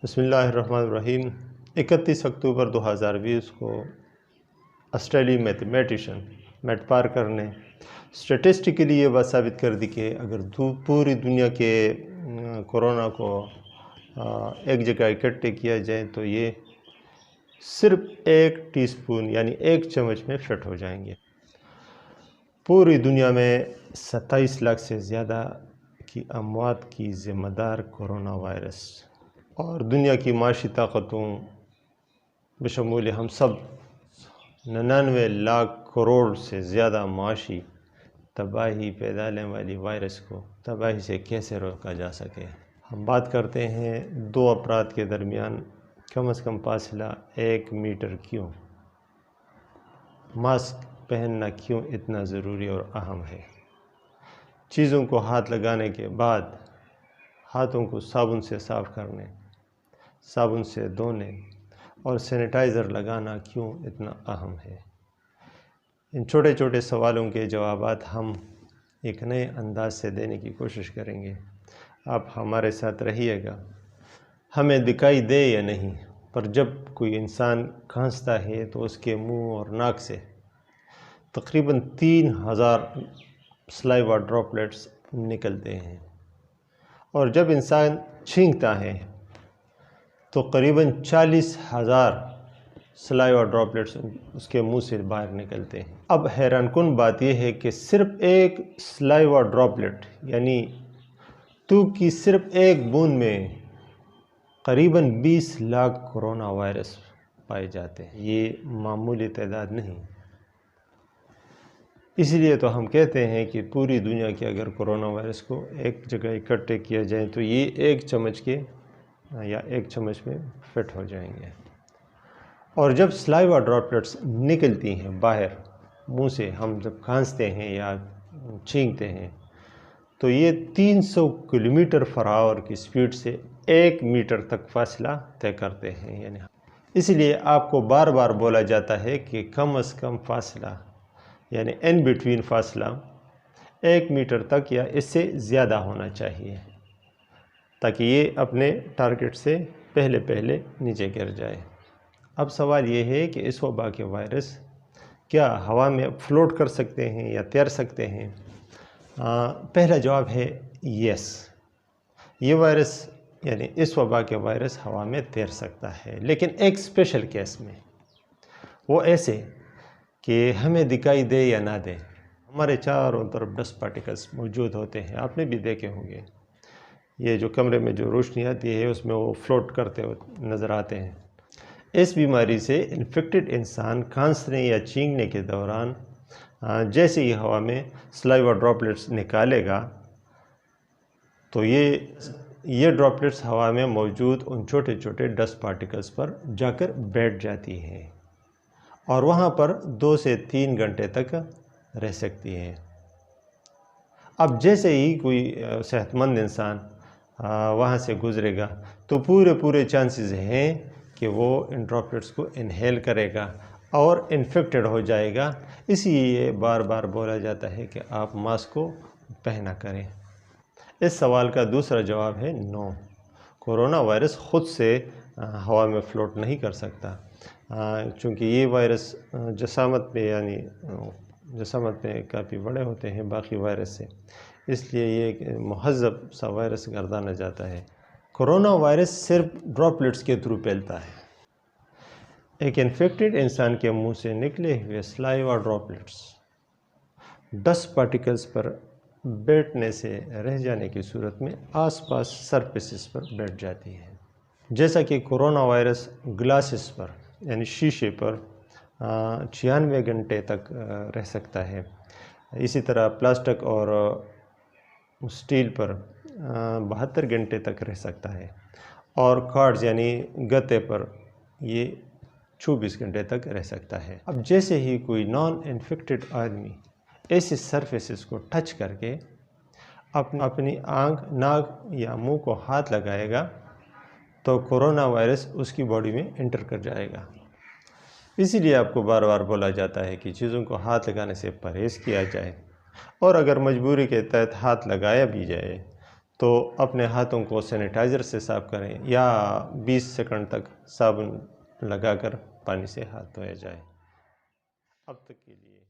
بسم اللہ الرحمن الرحیم 31 اکتوبر 2020 کو آسٹریلوی میتھمیٹیشن میٹ پارکر نے اسٹیٹسٹیکلی یہ بات ثابت کر دی کہ اگر پوری دنیا کے کورونا کو ایک جگہ اکٹھے کیا جائے تو یہ صرف 1 ٹی اسپون یعنی 1 چمچ میں فٹ ہو جائیں گے۔ پوری دنیا میں 27 لاکھ سے زیادہ کی اموات کی ذمہ دار کورونا وائرس اور دنیا کی معاشی طاقتوں بشمول ہم سب 99 لاکھ کروڑ سے زیادہ معاشی تباہی پیدا کرنے والی وائرس کو تباہی سے کیسے روکا جا سکے۔ ہم بات کرتے ہیں 2 افراد کے درمیان کم از کم فاصلہ 1 میٹر کیوں، ماسک پہننا کیوں اتنا ضروری اور اہم ہے۔ چیزوں کو ہاتھ لگانے کے بعد ہاتھوں کو صابن سے صاف کرنے، صابن سے دھونے اور سینیٹائزر لگانا کیوں اتنا اہم ہے۔ ان چھوٹے چھوٹے سوالوں کے جوابات ہم ایک نئے انداز سے دینے کی کوشش کریں گے۔ آپ ہمارے ساتھ رہیے گا۔ ہمیں دکھائی دے یا نہیں، پر جب کوئی انسان کھانستا ہے تو اس کے منہ اور ناک سے تقریباً 3000 سلائیوا ڈراپلیٹس نکلتے ہیں، اور جب انسان چھینکتا ہے تو قریباً 40,000 سلائیوا ڈراپلیٹس اس کے منہ سے باہر نکلتے ہیں۔ اب حیران کن بات یہ ہے کہ صرف ایک سلائیوا ڈراپلیٹ یعنی تھوک کی صرف ایک بوند میں قریباً 20 لاکھ کورونا وائرس پائے جاتے ہیں۔ یہ معمولی تعداد نہیں۔ اس لیے تو ہم کہتے ہیں کہ پوری دنیا کے اگر کورونا وائرس کو ایک جگہ اکٹھے کیا جائے تو یہ 1 چمچ میں فٹ ہو جائیں گے۔ اور جب سلائیوا ڈراپلیٹس نکلتی ہیں باہر منہ سے، ہم جب کھانستے ہیں یا چھینکتے ہیں تو یہ 300 کلومیٹر فی آور کی سپیڈ سے 1 میٹر تک فاصلہ طے کرتے ہیں۔ یعنی اس لیے آپ کو بار بار بولا جاتا ہے کہ کم از کم فاصلہ یعنی ان بٹوین فاصلہ 1 میٹر تک یا اس سے زیادہ ہونا چاہیے تاکہ یہ اپنے ٹارگٹ سے پہلے نیچے گر جائے۔ اب سوال یہ ہے کہ اس وبا کے وائرس کیا ہوا میں فلوٹ کر سکتے ہیں یا تیر سکتے ہیں؟ پہلا جواب ہے یس۔ یہ وائرس یعنی اس وبا کے وائرس ہوا میں تیر سکتا ہے، لیکن ایک اسپیشل کیس میں، وہ ایسے کہ ہمیں دکھائی دے یا نہ دے۔ ہمارے چاروں طرف ڈسٹ پارٹیکلز موجود ہوتے ہیں، آپ نے بھی دیکھے ہوں گے۔ یہ جو کمرے میں جو روشنی آتی ہے اس میں وہ فلوٹ کرتے ہوئے نظر آتے ہیں۔ اس بیماری سے انفیکٹڈ انسان کھانسنے یا چھینکنے کے دوران جیسے ہی ہوا میں سلائیوا ڈراپلیٹس نکالے گا تو یہ ڈراپلیٹس ہوا میں موجود ان چھوٹے چھوٹے ڈسٹ پارٹیکلز پر جا کر بیٹھ جاتی ہیں اور وہاں پر 2 سے 3 گھنٹے تک رہ سکتی ہے۔ اب جیسے ہی کوئی صحت مند انسان وہاں سے گزرے گا تو پورے چانسز ہیں کہ وہ ان ڈراپلیٹس کو انہیل کرے گا اور انفیکٹڈ ہو جائے گا۔ اسی لیے بار بار بولا جاتا ہے کہ آپ ماسک کو پہنا کریں۔ اس سوال کا دوسرا جواب ہے نو۔ کورونا وائرس خود سے ہوا میں فلوٹ نہیں کر سکتا، چونکہ یہ وائرس جسامت میں کافی بڑے ہوتے ہیں باقی وائرس سے، اس لیے یہ ایک مہذب سا وائرس گردانا جاتا ہے۔ کورونا وائرس صرف ڈراپلیٹس کے تھرو پھیلتا ہے۔ ایک انفیکٹڈ انسان کے منہ سے نکلے ہوئے سلائیوا ڈراپلیٹس ڈسٹ پارٹیکلز پر بیٹھنے سے رہ جانے کی صورت میں آس پاس سرفیسز پر بیٹھ جاتی ہے، جیسا کہ کورونا وائرس گلاسز پر یعنی شیشے پر 96 گھنٹے تک رہ سکتا ہے۔ اسی طرح پلاسٹک اور سٹیل پر 72 گھنٹے تک رہ سکتا ہے، اور کارڈز یعنی گتے پر یہ 24 گھنٹے تک رہ سکتا ہے۔ اب جیسے ہی کوئی نان انفیکٹڈ آدمی ایسی سرفیسز کو ٹچ کر کے اپنی آنکھ، ناک یا منہ کو ہاتھ لگائے گا تو کورونا وائرس اس کی باڈی میں انٹر کر جائے گا۔ اسی لیے آپ کو بار بار بولا جاتا ہے کہ چیزوں کو ہاتھ لگانے سے پرہیز کیا جائے، اور اگر مجبوری کے تحت ہاتھ لگایا بھی جائے تو اپنے ہاتھوں کو سینیٹائزر سے صاف کریں یا 20 سیکنڈ تک صابن لگا کر پانی سے ہاتھ دھویا جائے۔ اب تک کے لیے